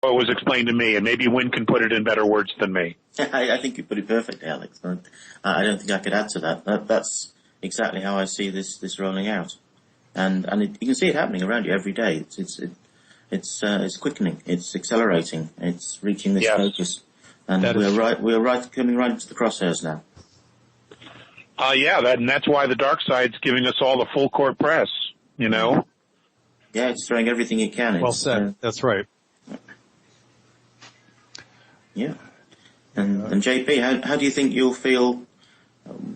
it was explained to me, and maybe Wynn can put it in better words than me. I think you put it perfectly, Alex. I don't think I could add to that. That's exactly how I see this rolling out, and you can see it happening around you every day. It's quickening, it's accelerating, it's reaching this focus, and we're coming right into the crosshairs now. And that's why the dark side's giving us all the full court press. You know. Yeah, it's throwing everything it can. Well said. That's right. Yeah. And JP, how do you think you'll feel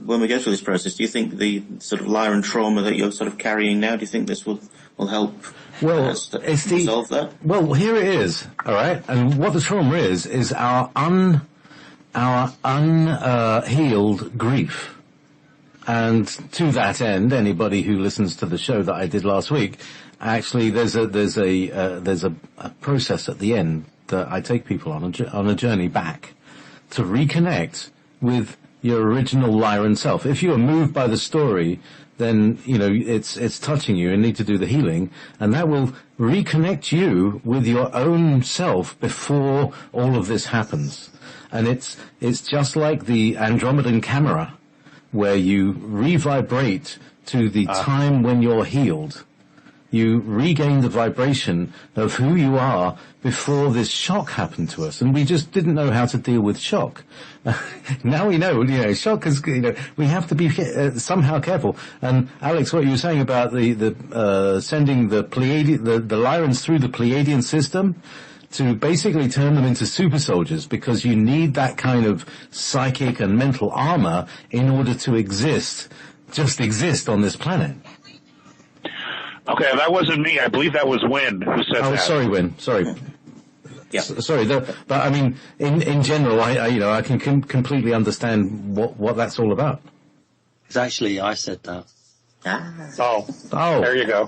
when we go through this process? Do you think the sort of Lyran trauma that you're sort of carrying now, do you think this will help resolve that? Well, here it is, all right? And what the trauma is our unhealed grief. And to that end, anybody who listens to the show that I did last week, actually there's a process at the end that I take people on a journey back to reconnect with your original Lyran self. If you are moved by the story, then, you know, it's touching you and need to do the healing, and that will reconnect you with your own self before all of this happens. And it's just like the Andromedan camera, where you revibrate to the time when you're healed. You regain the vibration of who you are before this shock happened to us. And we just didn't know how to deal with shock. Now we know, shock is, we have to be somehow careful. And Alex, what you were saying about the sending the Lyrans through the Pleiadian system to basically turn them into super soldiers, because you need that kind of psychic and mental armor in order to just exist on this planet. Okay, that wasn't me. I believe that was Wynn who said that. Oh, sorry, Wynn. Sorry. Yeah. Sorry, but I mean, in general, I can completely understand what that's all about. It's actually, I said that. Oh, there you go.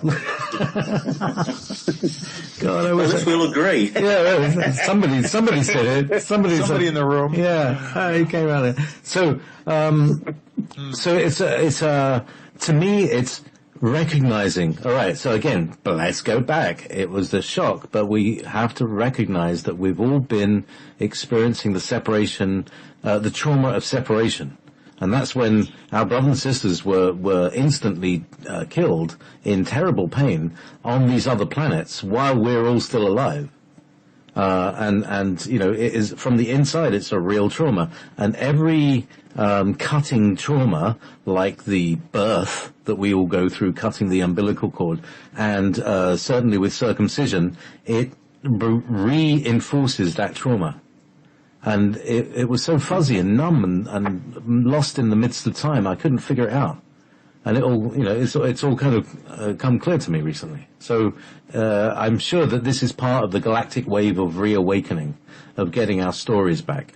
God, we'll agree. Yeah, somebody said it. Somebody in the room. Yeah, he came out there. So it's to me, it's recognizing. All right. So again, let's go back. It was the shock, but we have to recognize that we've all been experiencing the separation, the trauma of separation. And that's when our brothers and sisters were instantly killed in terrible pain on these other planets while we're all still alive. And it is from the inside, it's a real trauma. And every cutting trauma, like the birth that we all go through, cutting the umbilical cord, and certainly with circumcision, it reinforces that trauma. And it was so fuzzy and numb and lost in the midst of time, I couldn't figure it out. And it all, it's all kind of come clear to me recently. So I'm sure that this is part of the galactic wave of reawakening, of getting our stories back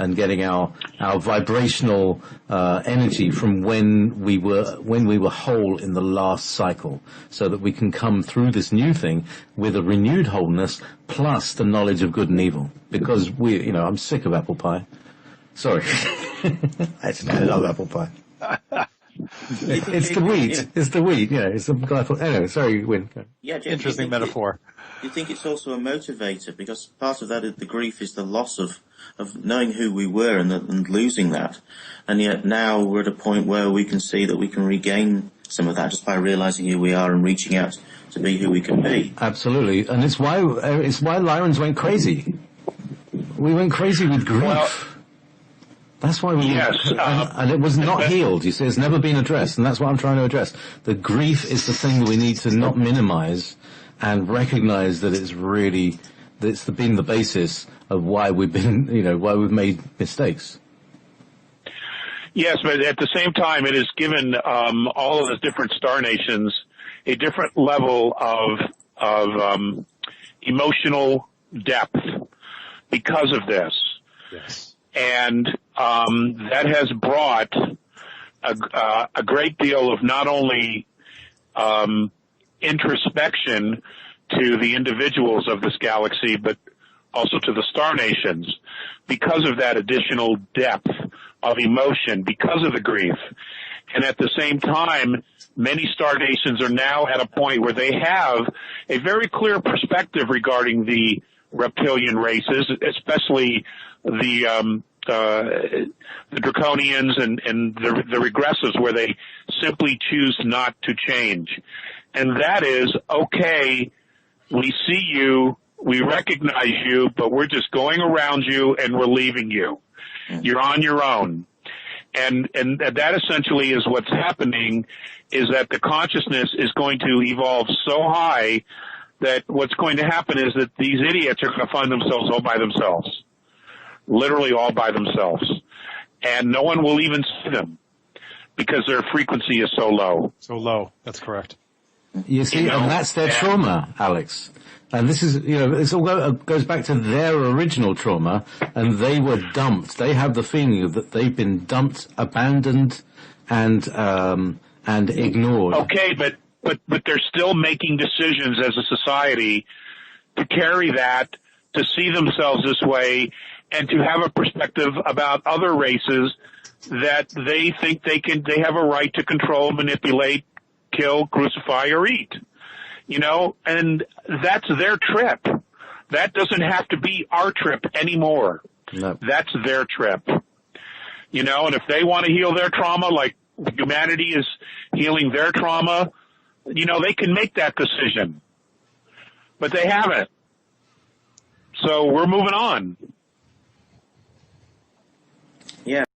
and getting our vibrational energy from when we were whole in the last cycle, so that we can come through this new thing with a renewed wholeness plus the knowledge of good and evil. Because I'm sick of apple pie. Sorry. Actually, I love apple pie. It's the wheat. It's the wheat. It's the anyway. Sorry, Wynn. Yeah, interesting metaphor. Do you think it's also a motivator? Because part of that, the grief, is the loss of knowing who we were and losing that. And yet now we're at a point where we can see that we can regain some of that just by realizing who we are and reaching out to be who we can be. Absolutely, and it's why Lyrans went crazy. We went crazy with grief. Well, that's why and it was not healed. You see, it's never been addressed, and that's what I'm trying to address. The grief is the thing that we need to not minimize and recognize that it's been the basis of why we've made mistakes. Yes, but at the same time, it has given all of the different star nations a different level of emotional depth because of this. Yes. And that has brought a great deal of not only introspection to the individuals of this galaxy, but also to the star nations, because of that additional depth of emotion, because of the grief. And at the same time, many star nations are now at a point where they have a very clear perspective regarding the reptilian races, especially the draconians and the regressives, where they simply choose not to change. And that is, okay, we see you, we recognize you, but we're just going around you and we're leaving you. You're on your own. And that essentially is what's happening, is that the consciousness is going to evolve so high that what's going to happen is that these idiots are going to find themselves all by themselves. Literally all by themselves. And no one will even see them because their frequency is so low. So low. That's correct. You see, and that's their trauma, Alex. And this is, it's all goes back to their original trauma, and they were dumped. They have the feeling that they've been dumped, abandoned, and ignored. Okay, but they're still making decisions as a society to carry that, to see themselves this way, and to have a perspective about other races that they think they have a right to control, manipulate, kill, crucify, or eat. And that's their trip. That doesn't have to be our trip anymore. No. That's their trip. And if they want to heal their trauma like humanity is healing their trauma, they can make that decision. But they haven't. So we're moving on. Yeah.